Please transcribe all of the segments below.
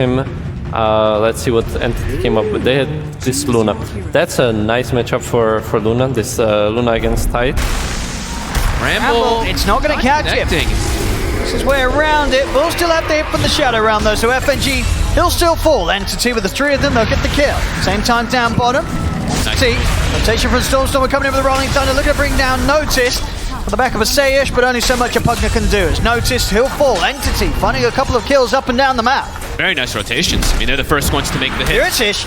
him. Let's see what Entity came up with. They had this Luna. That's a nice matchup for Luna. This Luna against Tide. Ramble, it's not going to catch him. This is way around it. We'll still have the hit from the Shadow round though, so FNG, he'll still fall. Entity with the three of them, they'll get the kill. Same time down bottom. Nice. See, rotation from Stormstormer coming in with the Rolling Thunder, looking to bring down Notice. On the back of a Sayish, but only so much a Pugna can do. As Notice, he'll fall. Entity finding a couple of kills up and down the map. Very nice rotations. I mean, they're the first ones to make the hit. Virtus.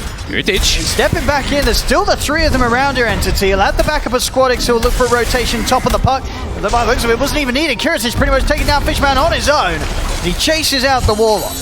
Stepping back in, there's still the three of them around here, Entity. He'll have the backup of Squadix, who'll look for a rotation top of the puck. But by the looks of it, wasn't even needed. Virtus pretty much taking down Fishman on his own. He chases out the Warlock.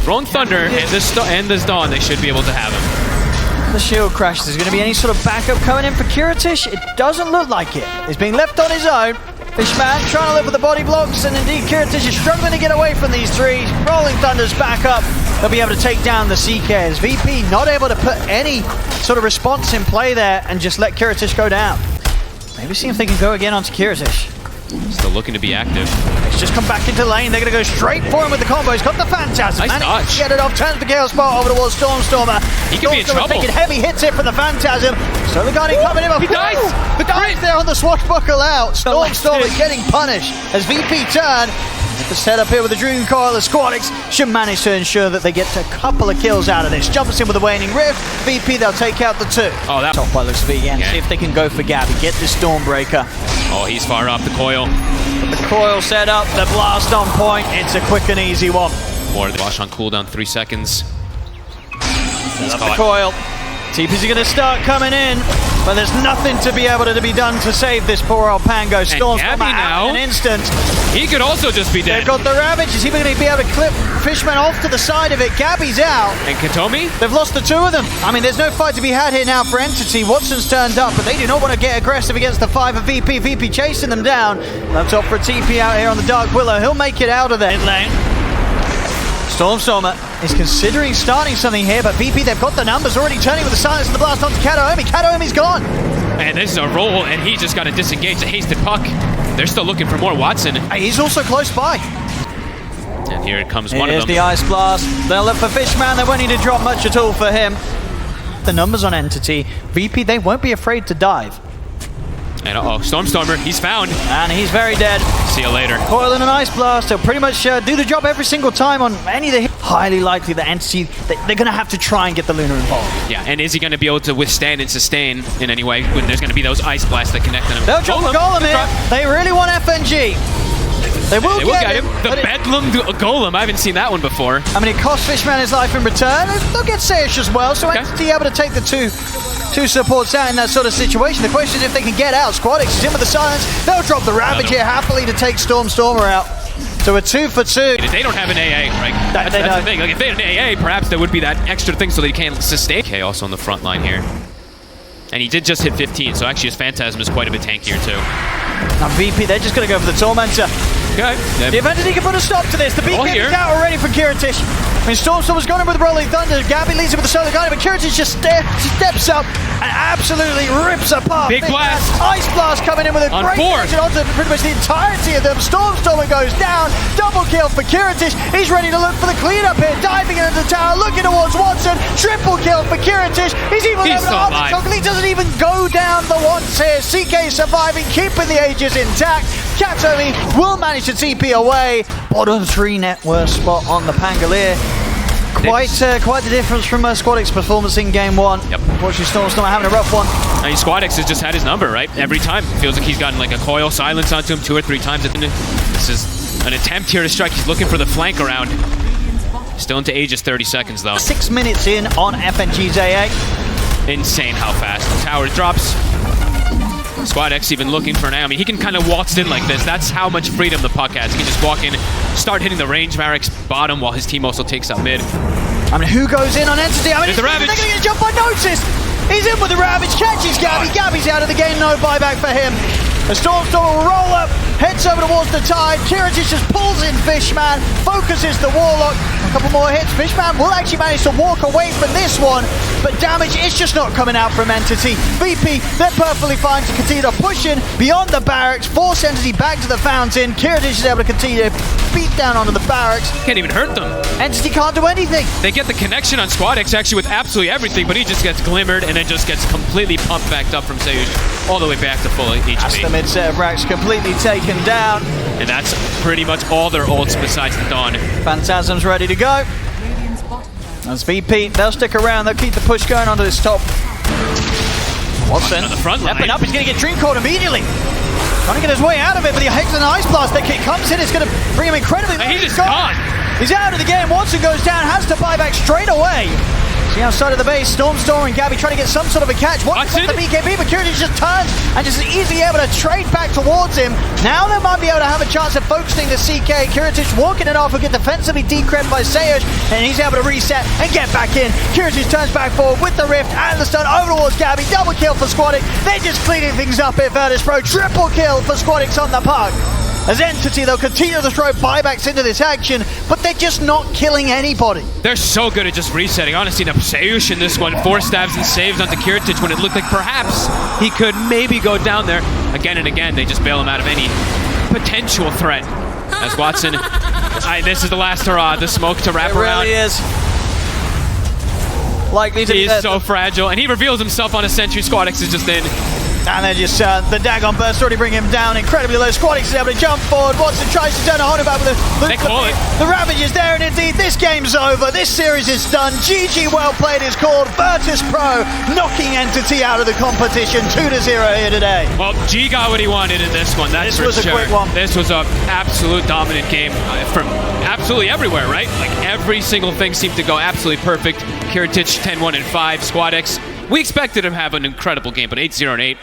Rolling Thunder and this Dawn, they should be able to have him. The shield crashes. There's going to be any sort of backup coming in for Kiritish? It doesn't look like it. He's being left on his own. Fishman trying to live with the body blocks, and indeed Kiritish is struggling to get away from these three. Rolling Thunder's back up. They'll be able to take down the CKs. VP not able to put any sort of response in play there and just let Kiritish go down. Maybe see if they can go again onto Kiritish. Still looking to be active. He's just come back into lane. They're going to go straight for him with the combo. He's got the Phantasm. Nice dodge. Get it off. Turns the Gale Spot over towards Stormstormer. He could be in trouble. Taking heavy hits here from the Phantasm. So the guy coming in. He dies. The guy's there on the swashbuckle out. Stormstormer getting punished as VP turn. The setup here with the Dream Coil, the Squadix should manage to ensure that they get a couple of kills out of this. Jumps in with a Waning Rift. VP, they'll take out the two. Oh, that top by looks of it again. Yeah. See if they can go for Gabby. Get this Stormbreaker. Oh, he's far off the coil. The coil set up, the blast on point. It's a quick and easy one. More the Wash on cooldown, 3 seconds. He's the coil. TPs are going to start coming in, but there's nothing to be able to be done to save this poor old Pango. Stormstormer out in an instant. He could also just be dead. They've got the Ravage. Is he going to be able to clip Fishman off to the side of it? Gabby's out. And Katomi? They've lost the two of them. I mean, there's no fight to be had here now for Entity. Watson's turned up, but they do not want to get aggressive against the 5 of VP. VP chasing them down. Left off for a TP out here on the Dark Willow. He'll make it out of there. In lane. Stormstormer is considering starting something here, but VP, they've got the numbers already turning with the silence and the blast onto Kataomi. Kataomi's gone. And this is a roll, and he just got to disengage the hasted puck. They're still looking for more Watson. He's also close by. And here it comes one of them. Here's the Ice Blast. They'll look for Fishman. They won't need to drop much at all for him. The numbers on Entity. VP, they won't be afraid to dive. And Stormstormer, he's found. And he's very dead. See you later. Coil and an Ice Blast. They'll pretty much do the job every single time on any of the hits. Highly likely that Entity, they're going to have to try and get the Luna involved. Yeah, and is he going to be able to withstand and sustain in any way when there's going to be those Ice Blasts that connect him? They'll drop the Golem here. They really want FNG. They will get him. The Bedlam Golem, I haven't seen that one before. I mean, it costs Fishman his life in return. They'll get Sayish as well, so Entity able to take the two supports out in that sort of situation. The question is if they can get out. Squadix is in with the silence. They'll drop the Ravage here happily to take Stormstormer out. So a 2 for 2. They don't have an AA, right? That's the thing. Like, if they had an AA, perhaps there would be that extra thing so they can sustain. Okay, also on the front line here. And he did just hit 15, so actually his Phantasm is quite a bit tankier too. Now VP, they're just going to go for the Tormentor. Okay. The Entity can put a stop to this. The beat is out already for Kiritish. I mean, Stormstormer's gone in with the Rolling Thunder. Gabby leads it with the Solar Guardian, but Kiritish just steps up and absolutely rips apart. Big blast. Ice Blast coming in with a great connection onto pretty much the entirety of them. Stormstormer goes down. Double kill for Kiritish. He's ready to look for the cleanup here. Diving into the tower, looking towards Watson. Triple kill for Kiritish. He's even able to arm the chocolate. He doesn't even go down the once here. CK surviving, keeping the ages intact. Katomi will manage to TP away. Bottom 3 net worth spot on the Pangolier. Quite the difference from Squadix performance in game 1. Yep. Unfortunately, Stormstormer having a rough one. I mean, Squadix has just had his number, right? Every time. Feels like he's gotten like a coil silence onto him 2 or 3 times. This is an attempt here to strike. He's looking for the flank around. Still into Aegis 30 seconds though. 6 minutes in on FNG's AA. Insane how fast the tower drops. Squadix even looking for now. I mean, he can kind of waltz in like this. That's how much freedom the puck has. He can just walk in, start hitting the range Marek's bottom while his team also takes out mid. I mean, who goes in on Entity? I mean, the Ravage. They're going to get jumped by Notice. He's in with the Ravage, catches Gabby. Gabby's out of the game, no buyback for him. The Stormstormer will roll up, heads over towards the Tide. Kiritish just pulls in Fishman, focuses the Warlock. A couple more hits. Fishman will actually manage to walk away from this one, but damage is just not coming out from Entity. VP, they're perfectly fine to continue to push in beyond the barracks, force Entity back to the fountain. Kiritish is able to continue beatdown onto the barracks. Can't even hurt them. Entity can't do anything. They get the connection on Squad X actually with absolutely everything, but he just gets glimmered and then just gets completely pumped back up from Seyush all the way back to full HP. That's the mid set of racks completely taken down. And that's pretty much all their ults besides the Dawn. Phantasm's ready to go. That's VP. They'll stick around. They'll keep the push going onto this top. Watson the front line. stepping up. He's going to get dream caught immediately. Trying to get his way out of it, but he hits an ice blast. That kick comes in. It's going to bring him incredibly low. He's just gone. He's out of the game. Watson goes down. Has to buy back straight away. See outside of the base, Stormstormer and Gabby trying to get some sort of a catch. Watson the BKB, but Curious just turns and just easily able to trade back towards him. Now they might be able to have a chance of focusing the CK. Curious walking it off will get defensively decrept by Seyush, and he's able to reset and get back in. Curious turns back forward with the Rift and the stun over towards Gabby. Double kill for Squadix. They're just cleaning things up here, Virtus.pro. Triple kill for Squadix on the puck. As Entity, they'll continue to throw buybacks into this action, but they're just not killing anybody. They're so good at just resetting. Honestly, Seyush in this one, 4 stabs and saves onto Kiritich when it looked like perhaps he could maybe go down there. Again and again, they just bail him out of any potential threat. As Watson, this is the last hurrah, the smoke to wrap around. It really is. Likely to He is so fragile, and he reveals himself on a sentry. Squadix is just in. And then just the Dagon burst already bring him down incredibly low. Squadix is able to jump forward. Watson tries to turn a Honor back with the Ravage is there, and indeed this game's over. This series is done. GG well played is called. Virtus.pro knocking Entity out of the competition. 2-0 here today. Well, G got what he wanted in this one. That's this was sure. a quick one. This was an absolute dominant game from absolutely everywhere, right? Like every single thing seemed to go absolutely perfect. Kiritich 10-1 and 5. Squadix. We expected him to have an incredible game, but 8-0 and 8.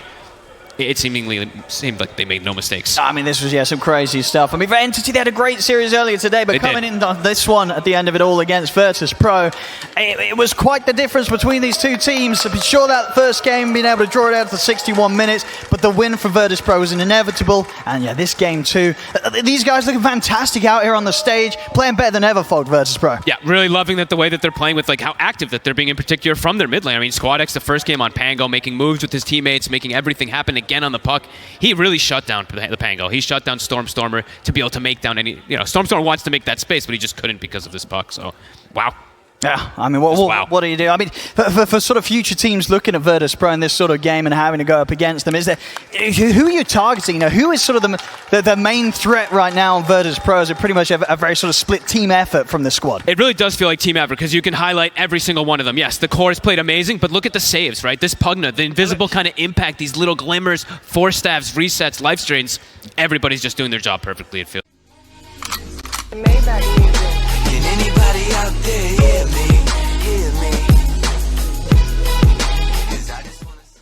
It seemingly seemed like they made no mistakes. I mean, this was, some crazy stuff. I mean, for Entity, they had a great series earlier today, but coming in on this one at the end of it all against Virtus.pro, it was quite the difference between these two teams. To be sure, that first game, being able to draw it out for 61 minutes, but the win for Virtus.pro was inevitable. And yeah, this game too. These guys looking fantastic out here on the stage, playing better than ever, folk, Virtus.pro. Yeah, really loving that the way that they're playing with like how active that they're being in particular from their mid lane. I mean, Squadix, the first game on Pango, making moves with his teammates, making everything happen again on the puck. He really shut down the Pango. He shut down Stormstormer to be able to make down any... Stormstormer wants to make that space, but he just couldn't because of this puck. So, wow. Yeah, I mean, what do you do? I mean, for sort of future teams looking at Virtus.pro in this sort of game and having to go up against them, who are you targeting? Who is sort of the main threat right now on Virtus.pro? Is it pretty much a very sort of split team effort from this squad? It really does feel like team effort because you can highlight every single one of them. Yes, the core has played amazing, but look at the saves, right? This Pugna, the invisible kind of impact, these little glimmers, 4 stabs, resets, life strains. Everybody's just doing their job perfectly, it feels. Can anybody out there